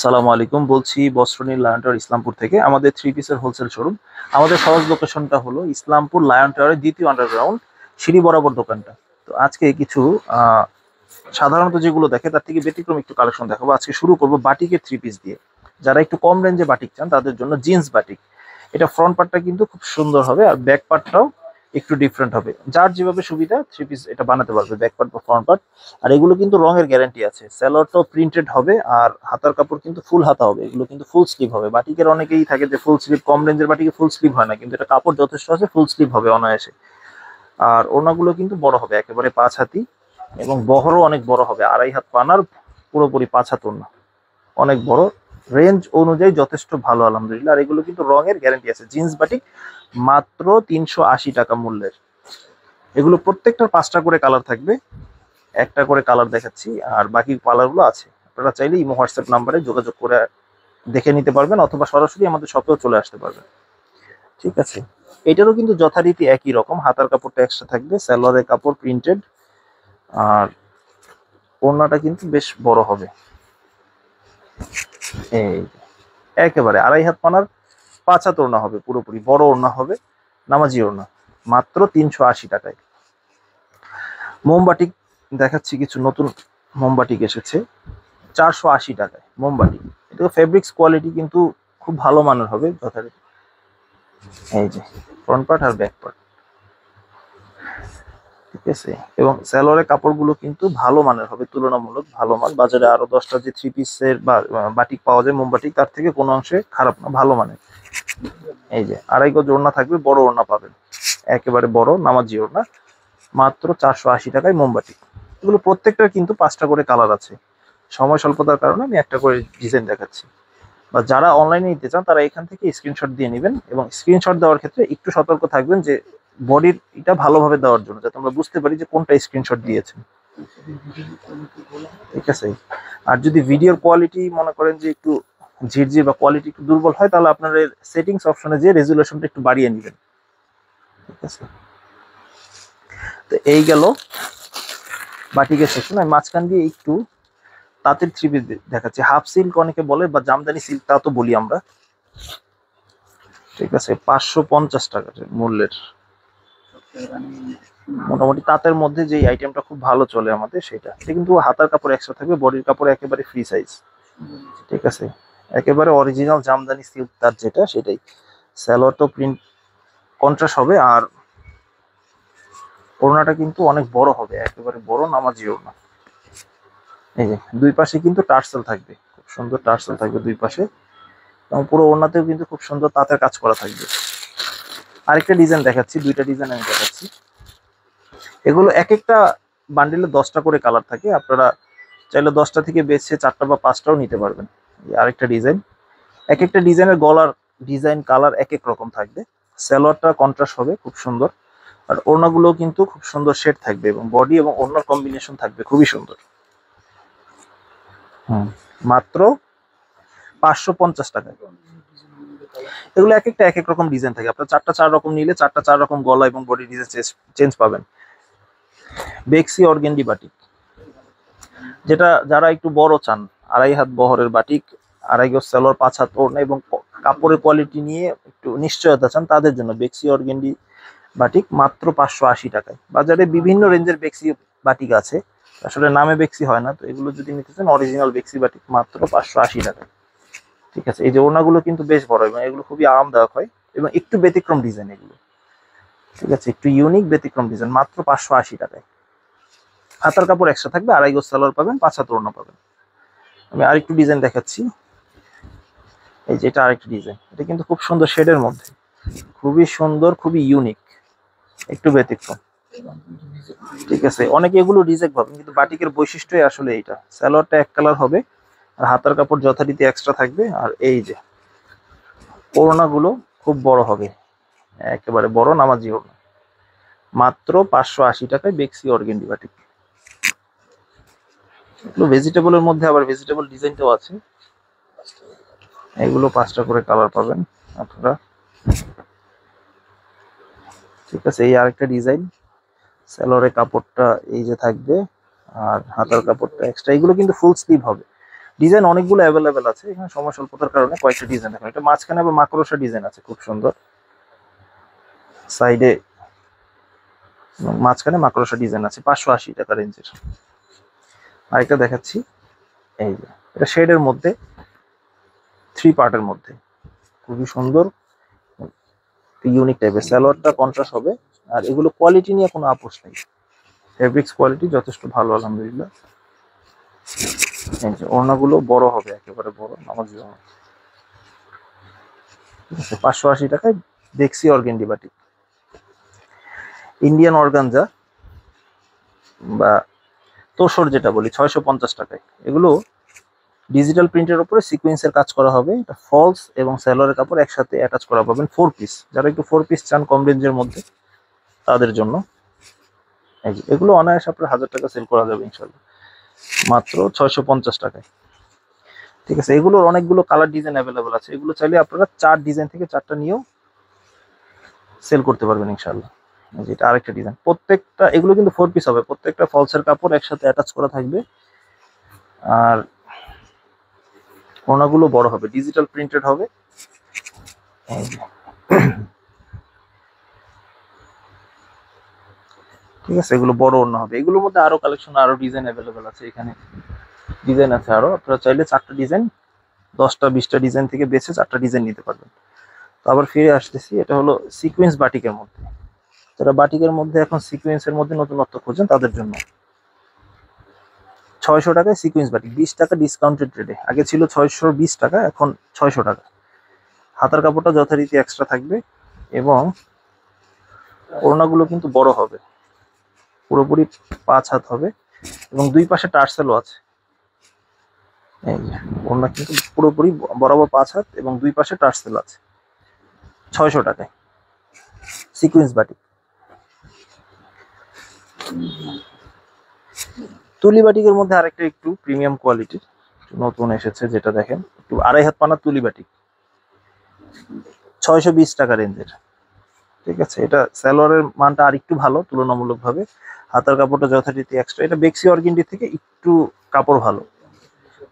সালামু আলাইকুম, বলছি বস্ত্রনীল লায়ন টাওয়ার ইসলামপুর থেকে। আমাদের থ্রি পিসের হোলসেল শোরুম। আমাদের সহজ লোকেশনটা হলো ইসলামপুর লায়ন টাওয়ারের দ্বিতীয় আন্ডারগ্রাউন্ড সিঁড়ি বরাবর দোকানটা। তো আজকে কিছু সাধারণত যেগুলো দেখে তার থেকে ব্যতিক্রম একটু কালেকশন দেখাবো। আজকে শুরু করবো বাটিকের থ্রি পিস দিয়ে। যারা একটু কম রেঞ্জে বাটিক চান তাদের জন্য জিন্স বাটিক। এটা ফ্রন্ট পার্টটা কিন্তু খুব সুন্দর হবে, আর ব্যাক পার্টটাও একটু ডিফারেন্ট হবে। যার যেভাবে সুবিধা থ্রি পিস এটা বানাতে পারবে, ব্যাক পার্ট বা ফ্রন্ট পার্ট। আর এগুলো কিন্তু রঙের গ্যারান্টি আছে। স্যালোয়ারটাও প্রিন্টেড হবে, আর হাতার কাপড় কিন্তু ফুল হাতা হবে। এগুলো কিন্তু ফুল স্লিভ হবে। বাটিকের অনেকেই থাকে যে ফুল স্লিভ, কম রেঞ্জের বাটিকে ফুল স্লিভ হয় না, কিন্তু এটা কাপড় যথেষ্ট আছে, ফুল স্লিভ হবে অনায়াসে। আর ওনাগুলো কিন্তু বড় হবে, একেবারে 5 হাতি, এবং বহরও অনেক বড় হবে, 2.5 হাত পানার, পুরোপুরি 5 হাত ওড়না, অনেক বড়। রেঞ্জ অনুযায়ী যথেষ্ট ভালো আলহামদুলিল্লাহ। আর এগুলো কিন্তু রঙের গ্যারান্টি আছে। জিন্স বাটিক মাত্র 380 টাকা মূল্যের। এগুলো প্রত্যেকটার 5টা করে কালার থাকবে, একটা করে কালার দেখাচ্ছি, আর বাকি কালারগুলো আছে। আপনারা চাইলে ইমো হোয়াটসঅ্যাপ নাম্বারে যোগাযোগ করে দেখে নিতে পারবেন, অথবা সরাসরি আমাদের শপেও চলে আসতে পারবেন। ঠিক আছে, এটারও কিন্তু যথারীতি একই রকম। হাতার কাপড়টা এক্সট্রা থাকবে, সালোয়ারের কাপড় প্রিন্টেড, আর ওড়নাটা কিন্তু বেশ বড় হবে। এই একেবারে 2.5 হাত পানার 5 হাত ওড়না হবে, পুরোপুরি বড় ওড়না হবে, নামাজি ওড়না, মাত্র 380 টাকায়। মোমবাটিক দেখাচ্ছি, কিছু নতুন মোমবাটিক এসেছে 480 টাকায়। মোমবাটিক, এটা ফেব্রিক্স কোয়ালিটি কিন্তু খুব ভালো মানের হবে যথারীতি। এই যে ফ্রন্ট পার্ট আর ব্যাক পার্ট, ঠিক আছে। এবং সালোয়ারের কাপড়গুলো কিন্তু ভালো মানের হবে, তুলনামূলক ভালো মান। বাজারে আরো 10টা যে থ্রি পিসের বা বাটিক পাওয়া যায়, মোমবাটিক, তার থেকে কোনো অংশে খারাপ না, ভালো মানের। এই যে 2.5 গজ ওড়না থাকবে, বড় ওড়না পাবেন, একেবারে বড় নামাজি ওড়না, মাত্র 480 টাকায় মোমবাটিক। এগুলো প্রত্যেকটার কিন্তু 5টা করে কালার আছে। সময় স্বল্পতার কারণে আমি একটা করে ডিজাইন দেখাচ্ছি। বা যারা অনলাইনে নিতে চান তারা এখান থেকে স্ক্রিনশট দিয়ে নেবেন, এবং স্ক্রিনশট দেওয়ার ক্ষেত্রে একটু সতর্ক থাকবেন যে বডির এটা ভালোভাবে দেওয়ার জন্য, যাতে আমরা বুঝতে পারি যে কোনটা স্ক্রিনশট দিয়েছেন। ঠিক আছে। আর যদি ভিডিওর কোয়ালিটি মনে করেন যে একটু ঝিরঝির বা কোয়ালিটি একটু দুর্বল হয়, তাহলে আপনার সেটিংস অপশনে যে রেজুলেশনটা একটু বাড়িয়ে নেবেন। ঠিক আছে, তো এই গেল বাটিকের সেকশন। আমি মাঝখান দিয়ে একটু তাঁতের থ্রি পিস দেখাচ্ছি। হাফ সিল্ক অনেকে বলে, বা জামদানি সিল্ক, তা তো বলি আমরা। ঠিক আছে, 550 টাকা মূল্যের। মোটামুটি তাঁতের মধ্যে যে আইটেমটা খুব ভালো চলে আমাদের, সেটা। এটা কিন্তু হাতার কাপড় এক্সট্রা থাকবে, বডির কাপড় একেবারে ফ্রি সাইজ। ঠিক আছে, একেবারে অরিজিনাল জামদানি সিল্ক তার যেটা, সেটাই। স্যালোয়ারটা প্রিন্ট কন্ট্রাস্ট হবে, আর ওড়নাটা কিন্তু অনেক বড় হবে, একেবারে বড় নামাজি ওড়না। এই যে দুই পাশে কিন্তু টার্সেল থাকবে, খুব সুন্দর টার্সেল থাকবে দুই পাশে, এবং পুরো ওড়নাতেও কিন্তু খুব সুন্দর তাঁতের কাজ করা থাকবে। আরেকটা ডিজাইন দেখাচ্ছি, দুইটা ডিজাইন আমি দেখাচ্ছি। এগুলো এক একটা বান্ডিলে 10টা করে কালার থাকে। আপনারা চাইলে 10টা থেকে বেছে 4টা বা 5টাও নিতে পারবেন। আরেকটা ডিজাইন, এক একটা ডিজাইনের গলার ডিজাইন কালার এক এক রকম থাকবে। সালোয়ারটা কন্ট্রাস্ট হবে, খুব সুন্দর। আর ওড়নাগুলো কিন্তু খুব সুন্দর শেড থাকবে, এবং বডি এবং ওড়নার কম্বিনেশন থাকবে খুবই সুন্দর। মাত্র 550 টাকা। এগুলো এক একটা এক এক রকম ডিজাইন থাকে। আপনার 4টা 4 রকম নিলে 4টা 4 রকম গলা এবং বডি ডিজাইন চেঞ্জ পাবেন। বেক্সি অর্গেন্ডি বাটিক, যেটা যারা একটু বড় চান, 2.5 হাত বহরের বাটিক, 2.5 গজ সালোয়ার, 5 হাত ওড়না, এবং কাপড়ের কোয়ালিটি নিয়ে একটু নিশ্চয়তা চান, তাদের জন্য বেক্সি অর্গেন্ডি বাটিক মাত্র 580 টাকায়। বাজারে বিভিন্ন রেঞ্জের বেক্সি বাটিক আছে, আসলে নামে বেক্সি হয় না। তো এগুলো যদি নিতে চান, অরিজিনাল বেক্সি বাটিক মাত্র 580 টাকায়। ঠিক আছে, এই যে ওড়নাগুলো কিন্তু বেশ বড়, এবং এগুলো খুবই আরামদায়ক হয়, এবং একটু ব্যতিক্রম ডিজাইন এগুলো। ঠিক আছে, একটু ইউনিক ব্যতিক্রম ডিজাইন, মাত্র 580 টাকায়। হাতার কাপড় এক্সট্রা থাকবে, 2.5 গজ সালোয়ার পাবেন, 5 হাত ওড়না পাবেন। আমি আরেকটু ডিজাইন দেখাচ্ছি। এই যে এটা আরেকটা ডিজাইন, এটা কিন্তু খুব সুন্দর শেডের মধ্যে, খুবই সুন্দর, খুবই ইউনিক, একটু ব্যতিক্রম। ঠিক আছে, অনেকে এগুলো রিজেক্ট পাবেন, কিন্তু বাটিকের বৈশিষ্ট্যই আসলে এইটা। সালোয়ারটা এক কালার হবে, আর হাতার কাপড় যথারীতি এক্সট্রা থাকবে। আর এই যে ওড়নাগুলো খুব বড় হবে, একেবারে বড় নামাজি ওড়না, মাত্র 580 টাকায় বেক্সি অর্গেন্ডি বাটিক। এগুলো ভেজিটেবলের মধ্যে আবার ভেজিটেবল ডিজাইনটাও আছে। এগুলো 5টা করে কালার পাবেন আপনারা। ঠিক আছে, এই আরেকটা ডিজাইন। সালোয়ারের কাপড়টা এই যে থাকবে, আর হাতার কাপড়টা এক্সট্রা। এগুলো কিন্তু ফুল স্লিভ হবে, ডিজাইন অনেকগুলো অ্যাভেলেবেল আছে, এখানে সময় স্বল্পতার কারণে কয়েকটা ডিজাইন দেখেন। এটা মাঝখানে আবার মাকড়সা ডিজাইন আছে খুব সুন্দর, সাইডে মাঝখানে মাকড়সা ডিজাইন আছে 580 টাকা রেঞ্জের। আরেকটা দেখাচ্ছি, এই যে এটা শেডের মধ্যে 3 পার্টের মধ্যে খুবই সুন্দর ইউনিক টাইপের, সালোয়ারটা কন্ট্রাস্ট হবে। আর এগুলো কোয়ালিটি নিয়ে কোনো আপোষ নেই, ফেব্রিক্স কোয়ালিটি যথেষ্ট ভালো আলহামদুলিল্লাহ। এই যে ওড়নাগুলো বড় হবে, একেবারে বড় নামাজ জন্য। ঠিক আছে, 580 টাকায় দেখছি অর্গেন্ডি বাটিক। ইন্ডিয়ান অর্গানজা বা তোসর যেটা বলি 650 টাকায়। এগুলো ডিজিটাল প্রিন্টের উপরে সিকোয়েন্সের কাজ করা হবে। এটা ফলস এবং সালোয়ারের কাপড় একসাথে অ্যাটাচ করা পাবেন 4 পিস। যারা একটু 4 পিস চান কম রেঞ্জের মধ্যে তাদের জন্য এই যে এগুলো অনায়াসে আপনার 1000 টাকা সেল করা যাবে ইনশাল্লাহ, মাত্র 650 টাকায়। ঠিক আছে, এগুলোর অনেকগুলো কালার ডিজাইন অ্যাভেলেবেল আছে, এগুলো চাইলে আপনারা 4 ডিজাইন থেকে 4টা নিয়েও সেল করতে পারবেন ইনশাল্লাহ। যেটা আরেকটা ডিজাইন, প্রত্যেকটা এগুলো কিন্তু 4 পিস হবে, প্রত্যেকটা ফলসের কাপড় একসাথে অ্যাটাচ করা থাকবে। আর ওড়নাগুলো বড় হবে, ডিজিটাল প্রিন্টেড হবে। ঠিক আছে, এগুলো বড় ওড়না হবে। এগুলোর মধ্যে আরো কালেকশন, আরো ডিজাইন অ্যাভেলেবেল আছে, এখানে ডিজাইন আছে আরো। আপনারা চাইলে 4টা ডিজাইন, 10টা 20টা ডিজাইন থেকে বেছে 4টা ডিজাইন নিতে পারবেন। তো আবার ফিরে আসতেছি, এটা হলো সিকোয়েন্স বাটিকের মধ্যে। যারা বাটিকের মধ্যে এখন সিকোয়েন্সের মধ্যে নতুনত্ব খোঁজেন তাদের জন্য 600 টাকায় সিকোয়েন্স বাটিক, 20 টাকা ডিসকাউন্টেড রেটে। আগে ছিল 620 টাকা, এখন 600 টাকা। হাতার কাপড়টা যথারীতি এক্সট্রা থাকবে এবং ওড়নাগুলো কিন্তু বড় হবে, পুরোপুরি 5 হাত হবে এবং দুই পাশে টার্সেলও আছে। এই যে ওড়না কিন্তু পুরোপুরি বরাবর 5 হাত এবং দুই পাশে টার্সেল আছে। 600 টাকায় সিকোয়েন্স বাটিক। তুলি বাটিকের মধ্যে আরেকটা একটু প্রিমিয়াম কোয়ালিটির নতুন এসেছে, যেটা দেখেন একটু 2.5 হাত পানা তুলি বাটিক, 620 টাকা রেঞ্জের। ঠিক আছে, এটা সালোয়ারের মানটা আর একটু ভালো তুলনামূলকভাবে, হাতার কাপড়টা যথারীতি এক্সট্রা। এটা বেক্সি অর্গেন্ডি থেকে একটু কাপড় ভালো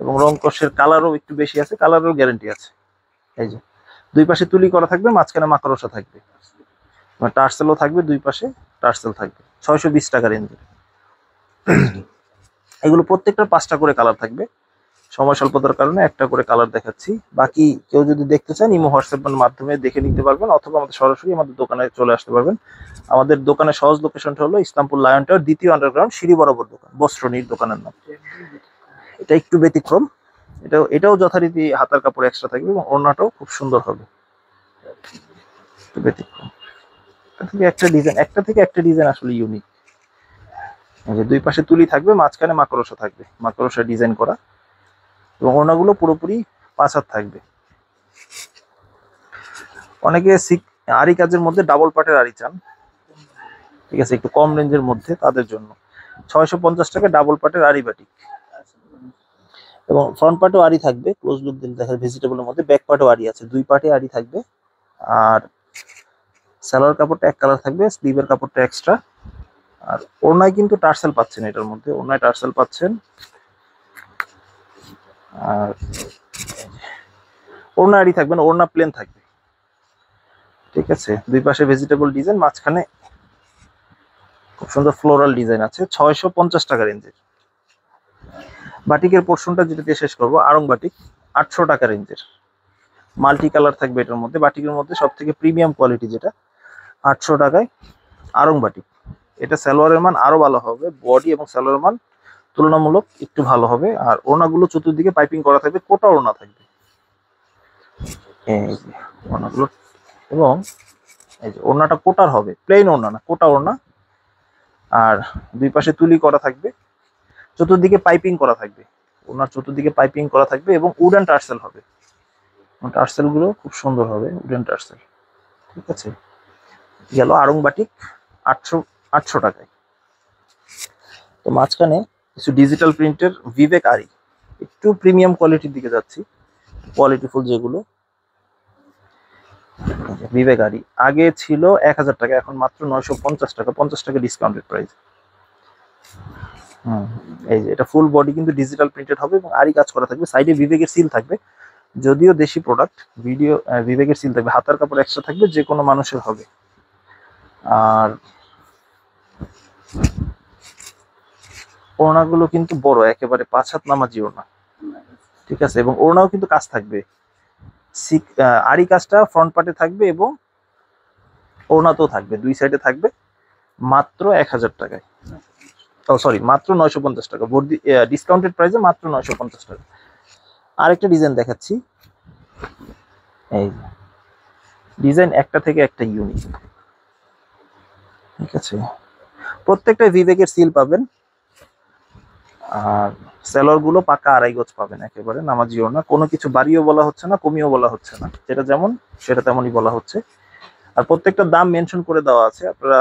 এবং রং কষের কালারও একটু বেশি আছে, কালারেরও গ্যারান্টি আছে। এই যে দুই পাশে তুলি করা থাকবে, মাঝখানে মাকড়সা থাকবে, টার্সেলও থাকবে, দুই পাশে টার্সেল থাকবে। 620 টাকা রেঞ্জের এগুলো। প্রত্যেকটা 5টা করে কালার থাকবে, সময় স্বল্পতার কারণে একটা করে কালার দেখাচ্ছি। বাকি কেউ যদি দেখতে চান ইমো হোয়াটসঅ্যাপের মাধ্যমে দেখে নিতে পারবেন, অথবা আমাদের সরাসরি আমাদের দোকানে চলে আসতে পারবেন। আমাদের দোকানের সহজ লোকেশনটা হলো ইসলামপুর লায়ন টাওয়ার, 2য় আন্ডারগ্রাউন্ড, সিঁড়ি বরাবর দোকান, বস্ত্রনীর দোকানের নাম। এটা একটু ব্যতিক্রম, এটাও যথারীতি হাতার কাপড় এক্সট্রা থাকবে এবং ওড়নাটাও খুব সুন্দর হবে, একটু ব্যতিক্রম। একটা থেকে একটা ডিজাইন আসলে ইউনিক। দুই পাশে তুলি থাকবে, মাঝখানে মাকড়সা থাকবে, মাকড়সা ডিজাইন করা এবং ওড়নাগুলো পুরোপুরি 5 হাত থাকবে। অনেকে আরি কাজের মধ্যে ডাবল পাটের আরি চান, ঠিক আছে, একটু কম রেঞ্জের মধ্যে তাদের জন্য 650 টাকা ডাবল পাটের আরি বাটিক। এবং ফ্রন্ট পার্টও আরি থাকবে, ক্লোজ লুক দিলে দেখা ভেজিটেবলের মধ্যে। ব্যাক পার্টও আরি আছে, দুই পার্টে আরি থাকবে। আর সালোয়ার কাপড়টা এক কালার থাকবে, স্লিভের কাপড়টা এক্সট্রা। আর ওড়নায় কিন্তু টার্সেল পাচ্ছেন, এটার মধ্যে ওড়নায় টার্সেল পাচ্ছেন। আর ওড়না আরি থাকবে না, ওড়না প্লেন থাকবে। ঠিক আছে, দুই পাশে ভেজিটেবল ডিজাইন, মাঝখানে খুব সুন্দর ফ্লোরাল ডিজাইন আছে। 650 টাকা রেঞ্জের বাটিকের পোর্শনটা যেটা দিয়ে শেষ করবো, আড়ং বাটিক, 800 টাকা রেঞ্জের। মাল্টি কালার থাকবে এটার মধ্যে। বাটিকের মধ্যে সব থেকে প্রিমিয়াম কোয়ালিটি যেটা, 800 টাকায় আড়ং বাটিক। এটা সালোয়ারের মান আরো ভালো হবে, বডি এবং সালোয়ারের মান তুলনামূলক একটু ভালো হবে। আর ওড়নাগুলো চতুর্দিকে পাইপিং করা থাকবে, কোটা ওড়না থাকবে এই যে ওড়নাগুলো। এবং এই যে ওড়নাটা কোটার হবে, প্লেন ওড়না না, কোটা ওড়না। আর দুই পাশে তুলি করা থাকবে, চতুর্দিকে পাইপিং করা থাকবে, ওনার চতুর্দিকে পাইপিং করা থাকবে এবং উডেন টার্সেল হবে। টার্সেল গুলো খুব সুন্দর হবে, উডেন টার্সেল। ঠিক আছে, গেল আড়ং বাটিক 800 টাকায়। তো মাঝখানে কিছু ডিজিটাল প্রিন্টের বিবেক আরি, একটু প্রিমিয়াম কোয়ালিটির দিকে যাচ্ছি, কোয়ালিটিফুল যেগুলো। বিবেক আরি আগে ছিল 1000 টাকা, এখন মাত্র 950 টাকা, 50 টাকা ডিসকাউন্টেড প্রাইস। হুম, এই যে এটা ফুল বডি কিন্তু ডিজিটাল প্রিন্টেড হবে এবং আরই কাজ করা থাকবে, সাইডে বিবেকের সিল থাকবে, যদিও দেশি প্রোডাক্ট, বিবেকের সিল থাকবে, হাতার কাপড় এক্সট্রা থাকবে, যে কোনো মানুষের হবে। আর ওড়নাগুলো কিন্তু বড়, একেবারে 5 হাত নামাজি ওড়না, ঠিক আছে, এবং ওড়নাও কিন্তু কাজ থাকবে, আড়ি কাজটা ফ্রন্ট পার্টে থাকবে এবং ওড়নাতেও থাকবে, দুই সাইডে থাকবে, মাত্র 1000 টাকায়। ও সরি, মাত্র 950 টাকা, ডিসকাউন্টেড প্রাইসে মাত্র 950 টাকা। আরেকটা ডিজাইন দেখাচ্ছি, এই ডিজাইন একটা থেকে একটা ইউনিক, ঠিক আছে, প্রত্যেকটা বিবেকের সিল পাবেন, আর সেলর গুলো পাকা 2.5 গজ পাবেন, একেবারে নামাজিও না, কোনো কিছু বাড়িও বলা হচ্ছে না, কমিও বলা হচ্ছে না, যেটা যেমন সেটা তেমনই বলা হচ্ছে। আর প্রত্যেকটা দাম মেনশন করে দেওয়া আছে, আপনারা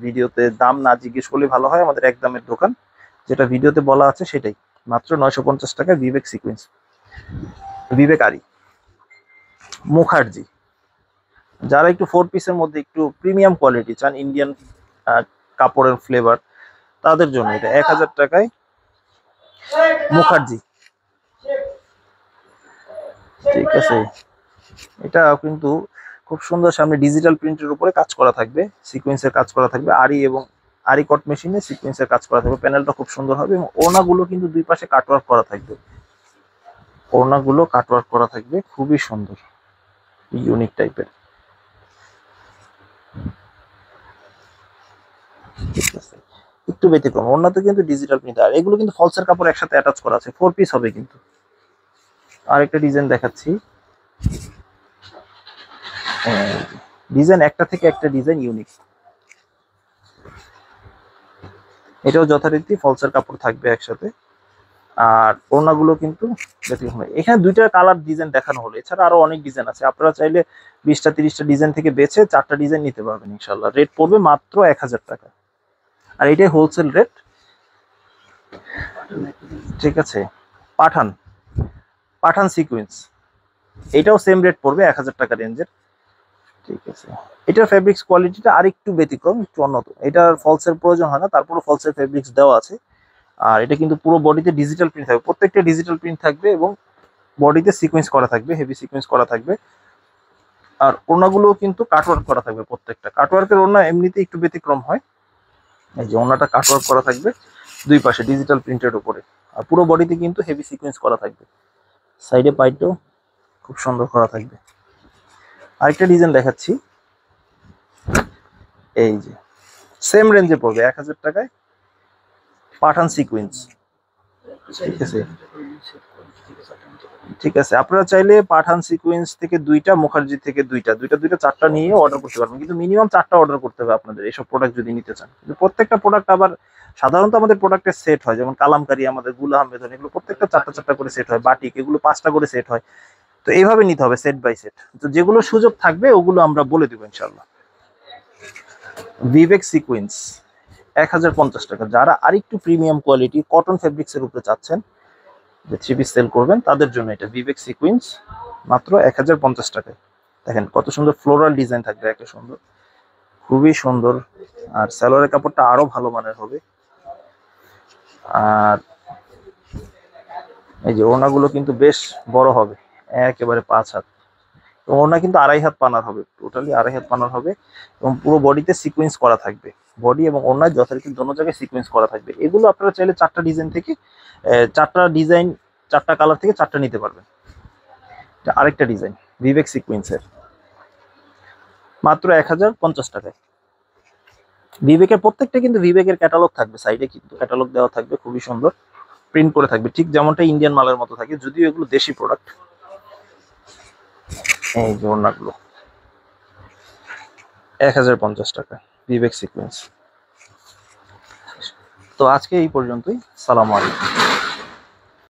ভিডিওতে দাম না জিজ্ঞেস করলে ভালো হয়, আমাদের এক দামের দোকান, যেটা ভিডিওতে বলা আছে সেটাই, মাত্র 950 টাকায় বিবেক সিকোয়েন্স, বিবেক আরি মুখার্জি। যারা একটু 4 পিসের মধ্যে একটু প্রিমিয়াম কোয়ালিটি চান, ইন্ডিয়ান কাপড়ের ফ্লেভার, তাদের জন্য এটা 1000 টাকায় মুখার্জি, ঠিক আছে। এটা কিন্তু খুব সুন্দর, সামনে ডিজিটাল প্রিন্টের উপরে কাজ করা থাকবে, সিকোয়েন্সের কাজ করা থাকবে, আরি এবং আরি কট মেশিনে সিকোয়েন্সের কাজ করা থাকবে, প্যানেলটা খুব সুন্দর হবে, এবং ওড়নাগুলো কিন্তু দুই পাশে কাটওয়ার্ক করা থাকবে, ওড়নাগুলো কাটওয়ার্ক করা থাকবে, খুবই সুন্দর, ইউনিক টাইপের, ঠিক আছে। একটু ব্যতিক্রম, ওড়নাতে কিন্তু ডিজিটাল প্রিন্ট, আর এগুলো কিন্তু ফলসের কাপড় একসাথে অ্যাটাচ করা আছে, 4 পিস হবে কিন্তু। আরেকটা ডিজাইন দেখাচ্ছি, ডিজাইন একটা থেকে একটা ডিজাইন ইউনিক, এটাও যথারীতি ফলসের কাপড় থাকবে একসাথে, আর ওড়নাগুলো কিন্তু ব্যতিক্রম। এখানে দুইটা কালার ডিজাইন দেখানো হলো, এছাড়া আরো অনেক ডিজাইন আছে, আপনারা চাইলে 20টা 30টা ডিজাইন থেকে বেছে 4টা ডিজাইন নিতে পারবেন ইনশাল্লাহ। রেট পড়বে মাত্র 1000 টাকা, আর এটাই হোলসেল রেট, ঠিক আছে। পাঠান, পাঠান সিকোয়েন্স, এটাও সেম রেট পড়বে 1000 টাকা রেঞ্জের, ঠিক আছে। এটার ফেব্রিক্স কোয়ালিটিটা আরেকটু ব্যতিক্রম, একটু অন্যত, এটার ফলসের প্রয়োজন হয় না, তারপরে ফলসের ফেব্রিক্স দেওয়া আছে। আর এটা কিন্তু পুরো বডিতে ডিজিটাল প্রিন্ট থাকবে, প্রত্যেকটা ডিজিটাল প্রিন্ট থাকবে, এবং বডিতে সিকোয়েন্স করা থাকবে, হেভি সিকোয়েন্স করা থাকবে, আর ওড়নাগুলোও কিন্তু কাটওয়ার্ক করা থাকবে, প্রত্যেকটা কাটওয়ার্কের ওড়না এমনিতে একটু ব্যতিক্রম হয়, এই যে ওড়নাটা কাটওয়ার্ক করা থাকবে দুই পাশে ডিজিটাল প্রিন্টের উপরে, আর পুরো বডিতে কিন্তু হেভি সিকোয়েন্স করা থাকবে, সাইডে পাইটও খুব সুন্দর করা থাকবে। আরেকটা ডিজাইন দেখাচ্ছি, এই যে সেম রেঞ্জে পড়বে 1000 টাকায়, পাঠান সিকোয়েন্স, ঠিক আছে, ঠিক আছে। আপনারা চাইলে পাঠান সিকোয়েন্স থেকে দুইটা, মুখার্জি থেকে দুইটা, দুইটা 4টা নিয়ে অর্ডার করতে পারবেন, কিন্তু মিনিমাম 4টা অর্ডার করতে হবে আপনাদের এইসব প্রোডাক্ট যদি নিতে চান। কিন্তু প্রত্যেকটা প্রোডাক্ট আবার সাধারণত আমাদের প্রোডাক্টের সেট হয়, যেমন কালামকারী, আমাদের গুল আহমেদ, এগুলো প্রত্যেকটা 4টা করে সেট হয়, বাটিক এগুলো 5টা করে সেট হয়, তো এইভাবে নিতে হবে সেট বাই সেট, তো যেগুলো সুযোগ থাকবে ওগুলো আমরা বলে দিব ইনশাল্লাহ। বিবেক সিকোয়েন্স 1050 টাকা, যারা আরেকটু প্রিমিয়াম কোয়ালিটি কটন ফেব্রিক্স এর উপরে চাচ্ছেন, যে 3 পিস সেল করবেন, তাদের জন্য এটা বিবেক সিকোয়েন্স, মাত্র 1050 টাকায়। দেখেন কত সুন্দর ফ্লোরাল ডিজাইন থাকবে, এত সুন্দর, খুবই সুন্দর, আর সালোয়ারের কাপড়টা আরো ভালো মানের হবে। আর এই যে ওড়নাগুলো কিন্তু বেশ বড় হবে, একেবারে 5 হাত, ওড়না কিন্তু 2.5 হাত পানার হবে, টোটালি 2.5 হাত পানার হবে, এবং পুরো বডিতে সিকোয়েন্স করা থাকবে, বডি এবং ওড়নায় যথারীতি দোনো জায়গায় সিকোয়েন্স করা থাকবে। এগুলো আপনারা চাইলে 4টা ডিজাইন থেকে 4টা ডিজাইন, 4টা কালার থেকে 4টা নিতে পারবেন। আরেকটা ডিজাইন বিবেক সিকোয়েন্সের, মাত্র 1050 টাকায়। বিবেকের প্রত্যেকটা কিন্তু বিবেকের ক্যাটালগ থাকবে, সাইডে কিন্তু ক্যাটালগ দেওয়া থাকবে, খুবই সুন্দর প্রিন্ট করে থাকবে, ঠিক যেমনটা ইন্ডিয়ান মালের মতো থাকে, যদিও এগুলো দেশি প্রোডাক্ট। এই যে ওড়নাগুলো 1050 টাকা বিবেক সিকোয়েন্স। তো আজকে এই পর্যন্তই, সালাম আলাইকুম।